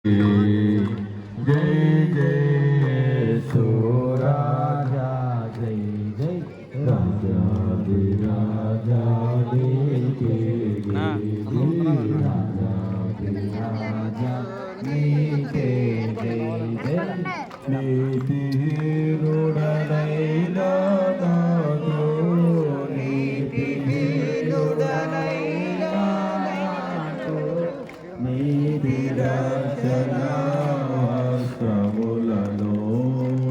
जय जय सो राजा जय जय राजा दे राजा दे के राजा दे राजा दे के जय नीति रुडनैला नादो नीति रुडनैला नादो नीति रचना శ్రములలో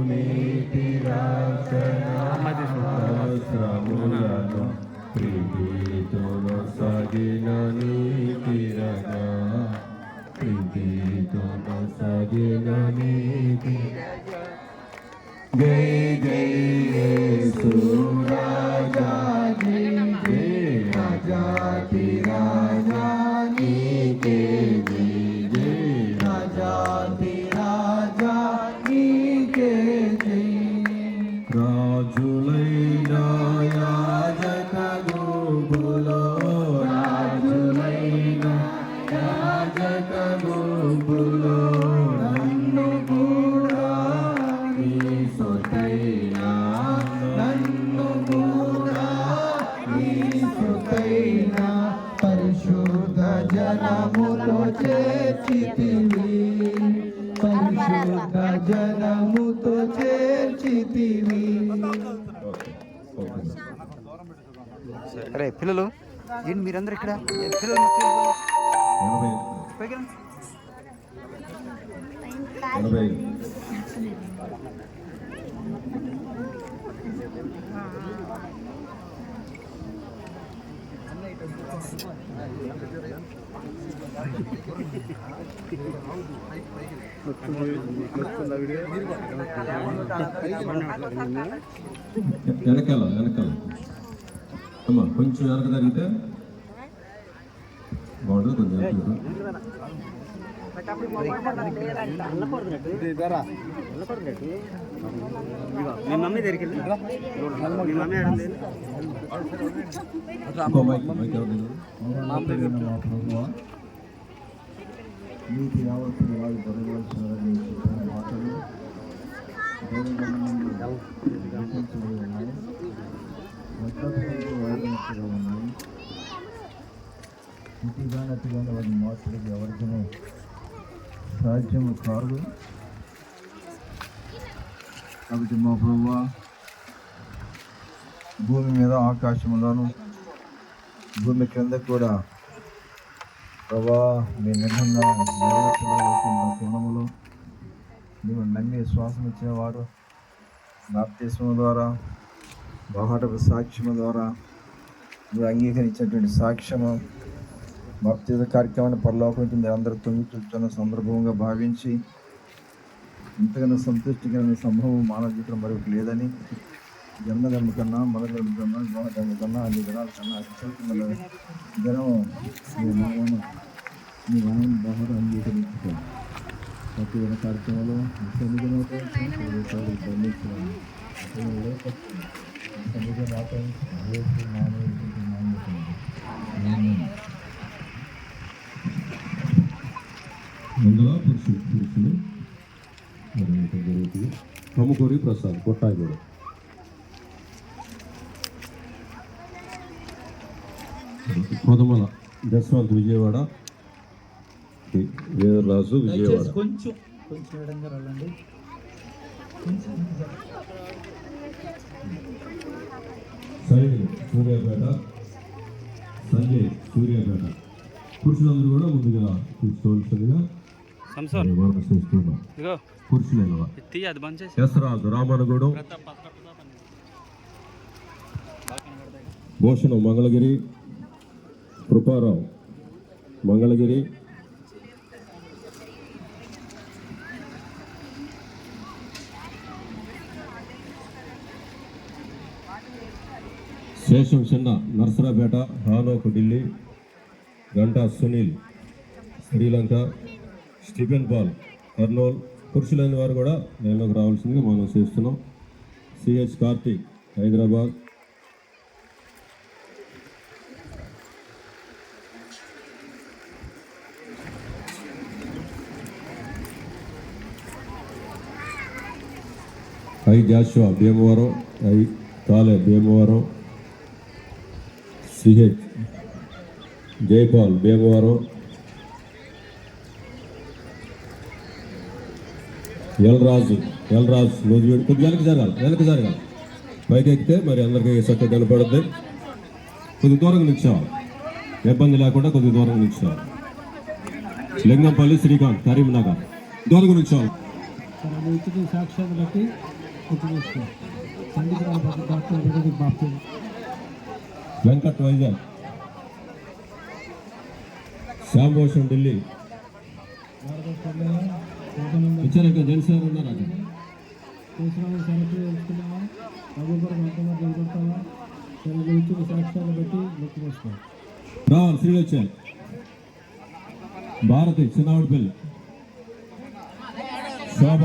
నీతి రచనా శ్రములలో ప్రీతితో సగిన నీతి రగా ప్రీతితో సగిన నీతి జై జై యేసు రాజా జై జై రాజా తి రాజా నీకే జై జై రాజా తి రాజా నీకే జై రాజులైన యాజక గుంపులో రాజులైన యాజక గుంపులో నన్ను కూడా నీ సొత్తైనా నన్ను కూడా నీ సొత్తైనా పరిశుద్ధ జనములో చేర్చితివి పరిశుద్ధ జనముతో చేర్చితివి. అరే పిల్లలు ఏంటి మీరందరూ ఇక్కడ పిల్లలు వెనకాల అమ్మా కొంచెం వెనక జరిగితే బాగుంటుంది కొంచెం మీ మమ్మీ దగ్గరికి మీ మమ్మీ నీకు యావత్తు వారు జరగవలసిన మాటలు వాడినట్టుగా ఉన్నాయి. ఇటుగానట్టుగానే వారి మాటలకి ఎవరికి సాధ్యము కాదు. కాబట్టి మా ప్రభువా భూమి మీద ఆకాశంలోను భూమి కింద కూడా ప్రభా మీ నిబంధన కోణములు నువ్వు నమ్మి శ్వాసం ఇచ్చిన వారు బాప్తిస్మం ద్వారా బహుటపు సాక్ష్యము ద్వారా నువ్వు అంగీకరించినటువంటి సాక్ష్యము బాప్తిజ కార్యక్రమాన్ని పరలోకం నుంచి మీరు అందరూ తొంగి చూస్తున్న సందర్భంగా భావించి ఇంతకన్నా సంతృష్టికరమైన సంభవం మానవ జీవితం మరొకటి లేదని జన్మధర్మ కన్నా మద ధర్మ కన్నా వివాహ ధర్మ కన్నా అన్ని దినాల కన్నా అత్యుత్తమ దినం మీ మనం బహుట అంగీకరించుకోవాలి. ప్రతి ఒక్క కార్యక్రమంలో ముందుగా పురుషులు జరుగుతుంది. కమ్ముకూరి ప్రసాద్ కొట్టాయిగూడ కొదమల దశవంత్ విజయవాడ వేదరాజు విజయవాడ కొంచెం ఎడంగా రాలండి. సైనికులు సూర్యాపేట సంజయ్ సూర్యాపేట పురుషులందరూ కూడా ముందుగా కూర్చోవలసిందిగా పురుషులు యశ్రాజు రామనగూడెం భూషణం మంగళగిరి కృపారావు మంగళగిరి శేషం చిన్న Narsaraopet Hanok Delhi Ganta Sunil Sri Lanka Stephen Paul Kurnool పురుషులైన వారు కూడా నేలోకి రావాల్సిందిగా మనం చేస్తున్నాం. CH Karthik Hyderabad I Joshua Bhimavaram, I Thale Bhimavaram, CH Jaipal Bhimavaram, L Raju Nuzvid. కొద్దిగా వెనక్కి జరగాలి. పైకి ఎక్కితే మరి అందరికీ చక్కగా కనపడుద్ది. కొద్ది దూరంగా నిల్చోవాలి, ఇబ్బంది లేకుండా కొద్ది దూరంగా నిల్చోవాలి. లింగంపల్లి శ్రీకాంత్ కరీంనగర్ దూరంగా నిల్చోవాలి. ఇచ్చిన సాక్ష్యాన్ని బట్టి ఉపయోగిస్తాం. సంగీత డాక్టర్ బాప్తి వెంకట్ వైజాగ్, శ్యాంభూషణ్ ఢిల్లీ. ఇచ్చారక జనసేన ఉన్నారు అక్కడ. సంవత్సరాలు తెలుసుకున్నావా? రఘుపురం ఎంతమంది ఎదుగుతావా? ఇచ్చిన సాక్ష్యాన్ని బట్టి ఉపయోగిస్తాం. రావాలి శ్రీలు వచ్చారు. భారతి చిన్నవాడిపల్లి, శోభ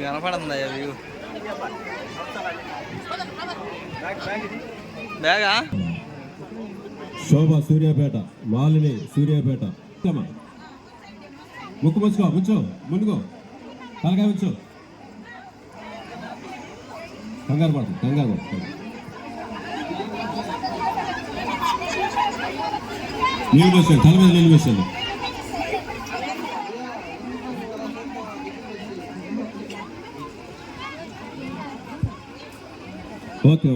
కనపడుతుందా వ్యూ? బ్యాగా శోభ సూర్యాపేట, మాలిని సూర్యాపేట. ముక్కు ముచ్చుకో, ముంచో ముందుకో, తలకాయ ఉంచు. కంగారు పడుతుంది. నీళ్ళు వేసాను, తల మీద నీళ్ళు వేసాను. ఓకే.